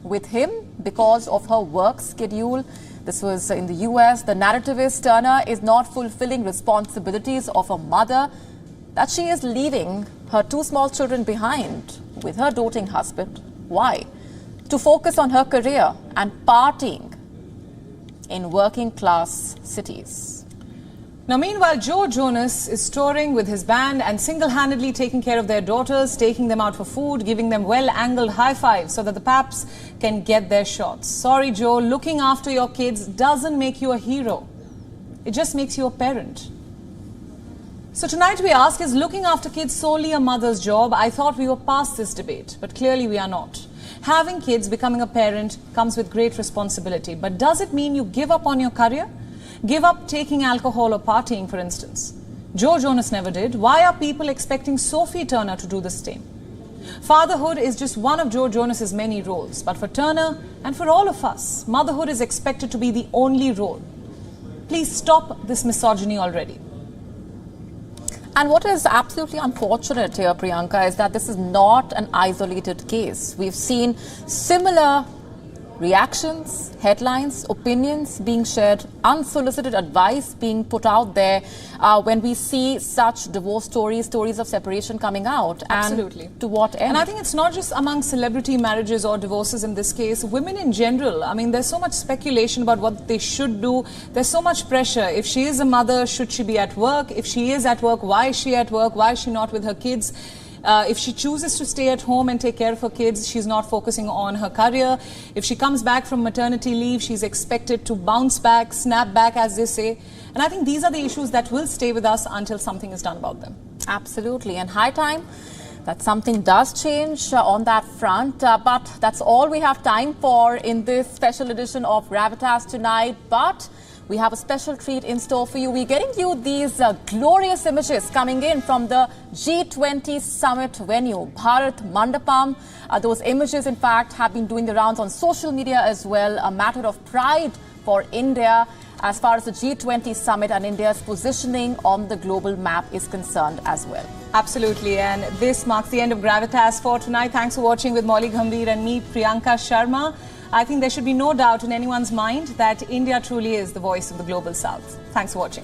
with him because of her work schedule. This was in the US. The narrative is Turner is not fulfilling responsibilities of a mother, that she is leaving her 2 small children behind with her doting husband. Why? To focus on her career and partying in working class cities. Now, meanwhile, Joe Jonas is touring with his band and single-handedly taking care of their daughters, taking them out for food, giving them well-angled high fives so that the paps can get their shots. Sorry, Joe, looking after your kids doesn't make you a hero. It just makes you a parent. So tonight we ask, is looking after kids solely a mother's job? I thought we were past this debate, but clearly we are not. Having kids, becoming a parent, comes with great responsibility. But does it mean you give up on your career? Give up taking alcohol or partying, for instance? Joe Jonas never did. Why are people expecting Sophie Turner to do the same? Fatherhood is just one of Joe Jonas's many roles. But for Turner and for all of us, motherhood is expected to be the only role. Please stop this misogyny already. And what is absolutely unfortunate here, Priyanka, is that this is not an isolated case. We've seen similar reactions, headlines, opinions being shared, unsolicited advice being put out there when we see such divorce stories, stories of separation coming out. Absolutely. And to what end? And I think it's not just among celebrity marriages or divorces in this case. Women in general, I mean, there's so much speculation about what they should do. There's so much pressure. If she is a mother, should she be at work? If she is at work, why is she at work? Why is she not with her kids? If she chooses to stay at home and take care of her kids, she's not focusing on her career. If she comes back from maternity leave, she's expected to bounce back, snap back, as they say. And I think these are the issues that will stay with us until something is done about them. Absolutely. And high time that something does change on that front. But that's all we have time for in this special edition of Gravitas tonight. But we have a special treat in store for you. We're getting you these glorious images coming in from the G20 Summit venue, Bharat Mandapam. Those images, in fact, have been doing the rounds on social media as well. A matter of pride for India as far as the G20 Summit and India's positioning on the global map is concerned as well. Absolutely. And this marks the end of Gravitas for tonight. Thanks for watching with Molly Gambhir and me, Priyanka Sharma. I think there should be no doubt in anyone's mind that India truly is the voice of the global south. Thanks for watching.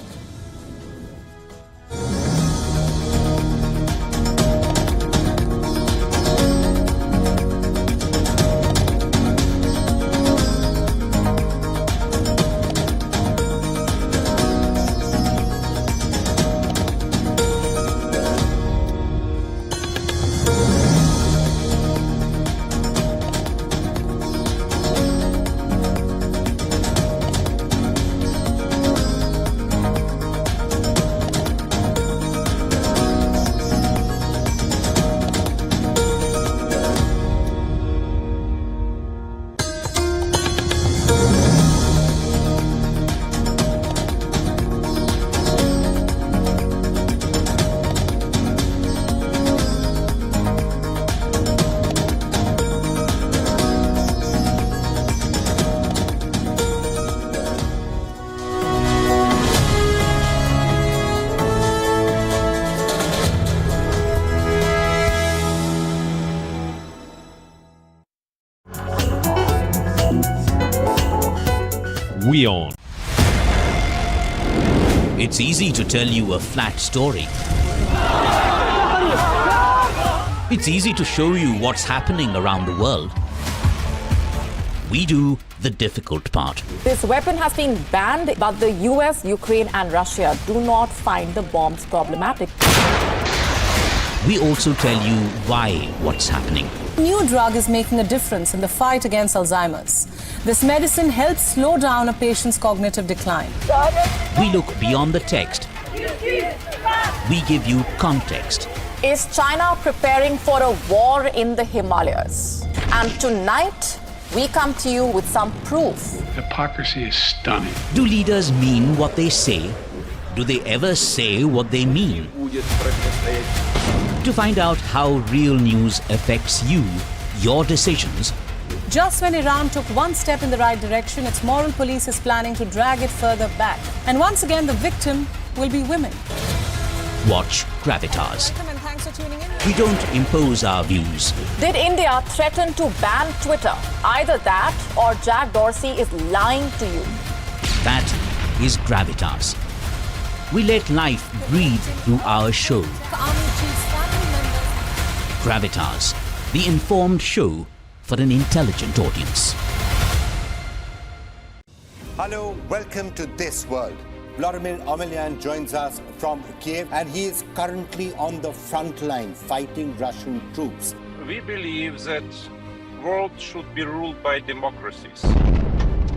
WION. It's easy to tell you a flat story. It's easy to show you what's happening around the world. We do the difficult part. This weapon has been banned, but the US, Ukraine and Russia do not find the bombs problematic. We also tell you why what's happening. A new drug is making a difference in the fight against Alzheimer's. This medicine helps slow down a patient's cognitive decline. We look beyond the text. We give you context. Is China preparing for a war in the Himalayas? And tonight, we come to you with some proof. Hypocrisy is stunning. Do leaders mean what they say? Do they ever say what they mean? To find out how real news affects you, your decisions. Just when Iran took one step in the right direction, its moral police is planning to drag it further back. And once again, the victim will be women. Watch Gravitas. Welcome and thanks for tuning in. We don't impose our views. Did India threaten to ban Twitter? Either that or Jack Dorsey is lying to you. That is Gravitas. We let life breathe through our show. Gravitas, the informed show for an intelligent audience. Hello, welcome to This World. Vladimir Omelyan joins us from Kiev, and he is currently on the front line fighting Russian troops. We believe that the world should be ruled by democracies.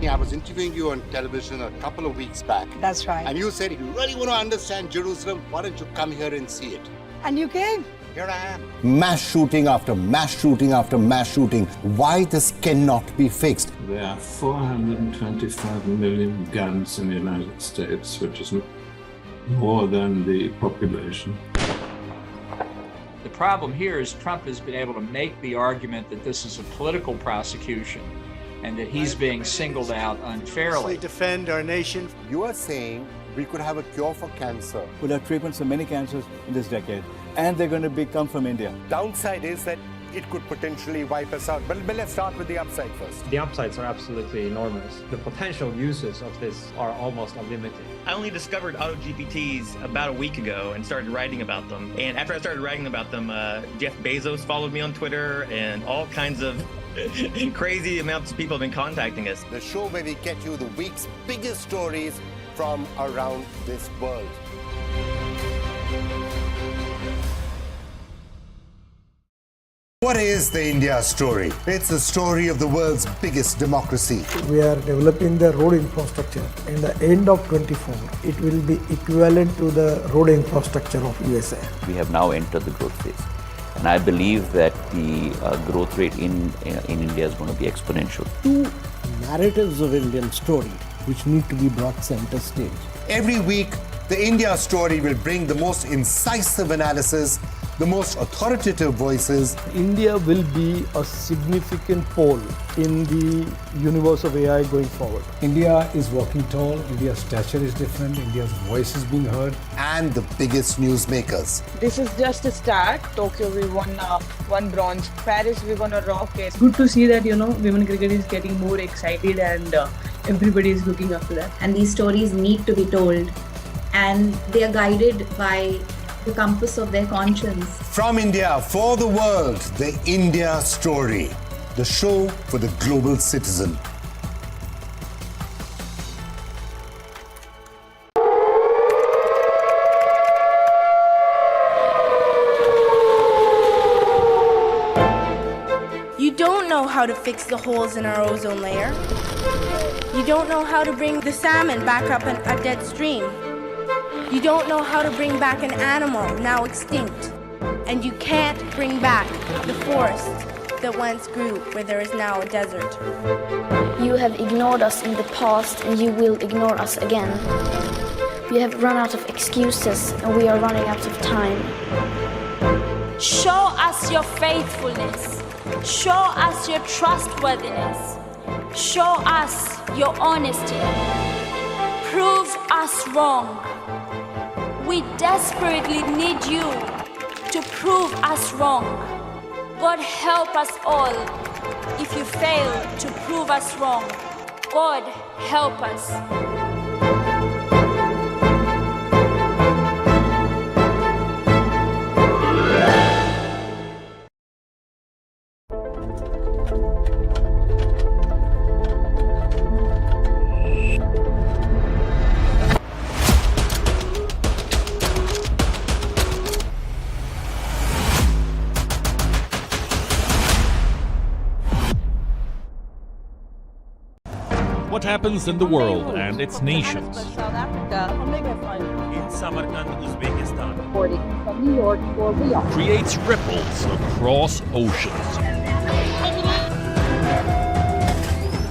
I was interviewing you on television a couple of weeks back. That's right. And you said, if you really want to understand Jerusalem, why don't you come here and see it? And you came. Here I am. Mass shooting after mass shooting after mass shooting. Why this cannot be fixed? There are 425 million guns in the United States, which is more than the population. The problem here is Trump has been able to make the argument that this is a political prosecution and that he's being singled out unfairly. We defend our nation. You are saying we could have a cure for cancer. We'll have treatments for many cancers in this decade. And they're going to come from India. Downside is that it could potentially wipe us out. But let's start with the upside first. The upsides are absolutely enormous. The potential uses of this are almost unlimited. I only discovered AutoGPTs about a week ago and started writing about them. And after I started writing about them, Jeff Bezos followed me on Twitter, and all kinds of crazy amounts of people have been contacting us. The show where we get you the week's biggest stories from around this world. What is the India story? It's the story of the world's biggest democracy. We are developing the road infrastructure. In the end of 24, it will be equivalent to the road infrastructure of USA. We have now entered the growth phase. And I believe that the growth rate in India is going to be exponential. Two narratives of Indian story which need to be brought center stage. Every week, the India story will bring the most incisive analysis the most authoritative voices. India will be a significant pole in the universe of AI going forward. India is walking tall, India's stature is different, India's voice is being heard. And the biggest newsmakers. This is just a start. Tokyo, we won one bronze. Paris, we won a rocket. Good to see that, women cricket is getting more excited and everybody is looking up to that. And these stories need to be told. And they are guided by the compass of their conscience. From India for the world, the India Story. The show for the global citizen. You don't know how to fix the holes in our ozone layer. You don't know how to bring the salmon back up a dead stream. You don't know how to bring back an animal now extinct. And you can't bring back the forest that once grew where there is now a desert. You have ignored us in the past and you will ignore us again. We have run out of excuses and we are running out of time. Show us your faithfulness. Show us your trustworthiness. Show us your honesty. Prove us wrong. We desperately need you to prove us wrong. God help us all if you fail to prove us wrong. God help us. What happens in the world and its nations? South Africa. In Samarkand, Uzbekistan. Reporting from New York for WION. Creates ripples across oceans.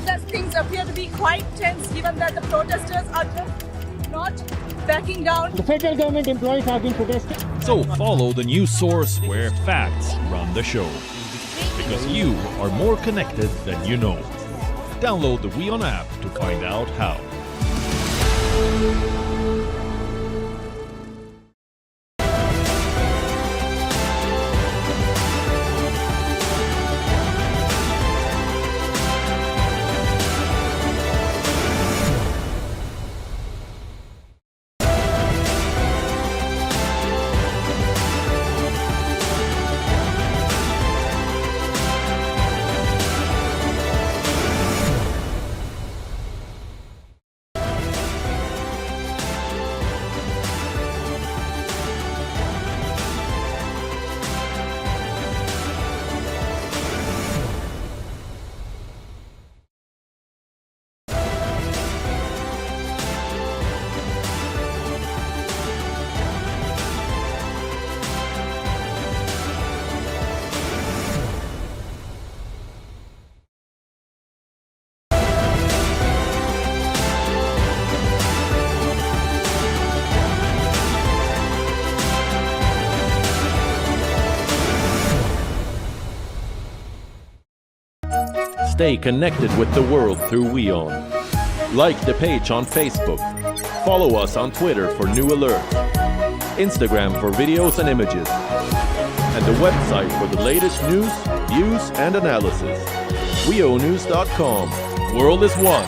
As things appear to be quite tense given that the protesters are just not backing down. The federal government employees have been protesting. So follow the news source where facts run the show. Because you are more connected than you know. Download the WION app to find out how. Stay connected with the world through WION. Like the page on Facebook. Follow us on Twitter for new alerts. Instagram for videos and images. And the website for the latest news, views, and analysis. WIONews.com. World is one.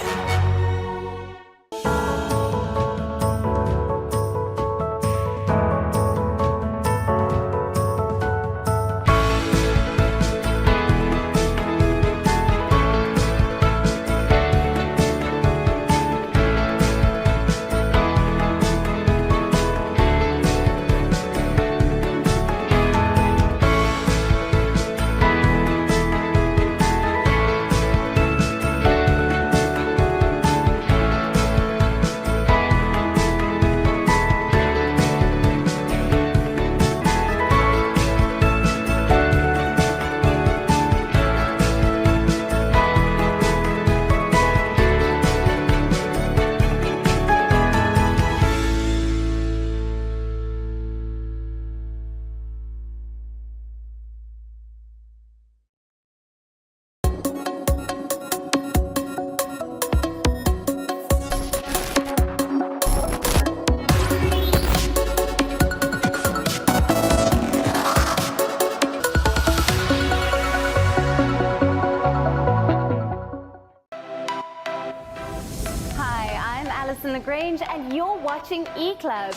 Alison LaGrange, and you're watching E-Club.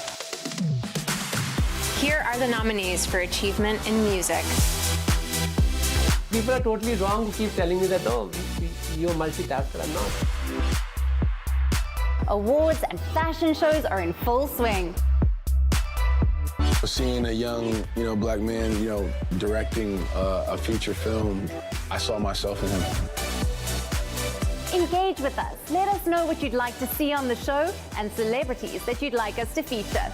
Here are the nominees for Achievement in Music. People are totally wrong to keep telling me that, oh, you're a multitasker. I'm not. Awards and fashion shows are in full swing. Seeing a young, black man, directing a feature film, I saw myself in him. Engage with us. Let us know what you'd like to see on the show and celebrities that you'd like us to feature.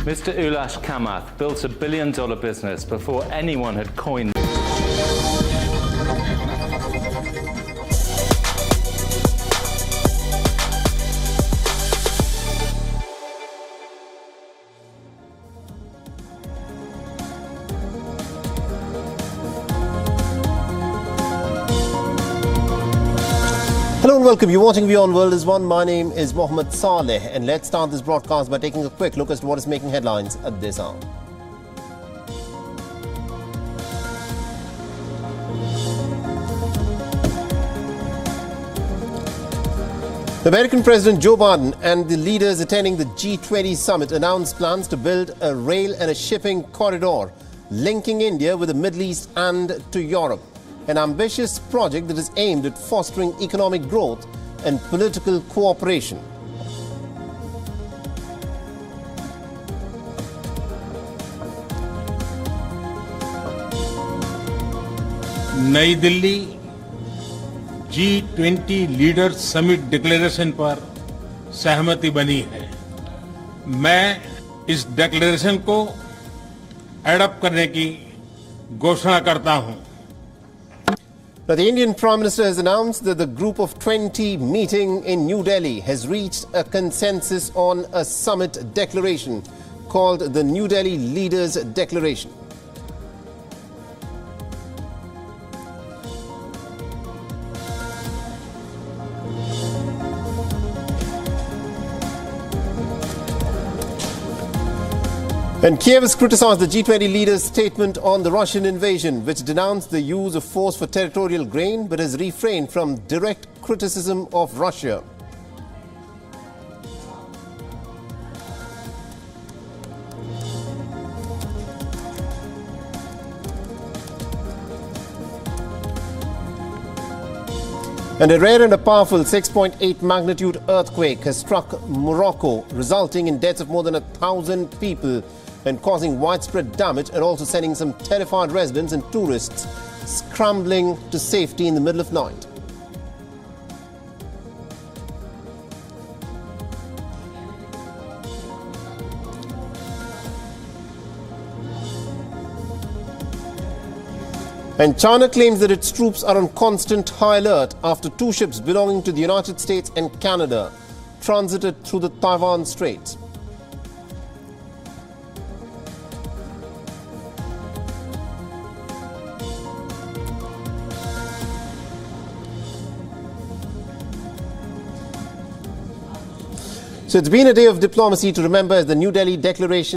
Mr. Ulash Kamath built $1 billion business before anyone had coined. Hello and welcome. You're watching WION World is One. My name is Mohammed Saleh, and let's start this broadcast by taking a quick look as to what is making headlines at this hour. American President Joe Biden and the leaders attending the G20 Summit announced plans to build a rail and a shipping corridor linking India with the Middle East and to Europe. An ambitious project that is aimed at fostering economic growth and political cooperation. नई Delhi G20 leader summit declaration पर सहमति बनी है। मैं इस declaration को adopt करने की घोषणा करता हूं। Now, the Indian Prime Minister has announced that the Group of 20 meeting in New Delhi has reached a consensus on a summit declaration called the New Delhi Leaders Declaration. And Kiev has criticized the G20 leaders' statement on the Russian invasion, which denounced the use of force for territorial gain, but has refrained from direct criticism of Russia. And a rare and a powerful 6.8 magnitude earthquake has struck Morocco, resulting in deaths of more than 1,000 people and causing widespread damage, and also sending some terrified residents and tourists scrambling to safety in the middle of night. And China claims that its troops are on constant high alert after 2 ships belonging to the United States and Canada transited through the Taiwan Straits. So it's been a day of diplomacy to remember as the New Delhi Declaration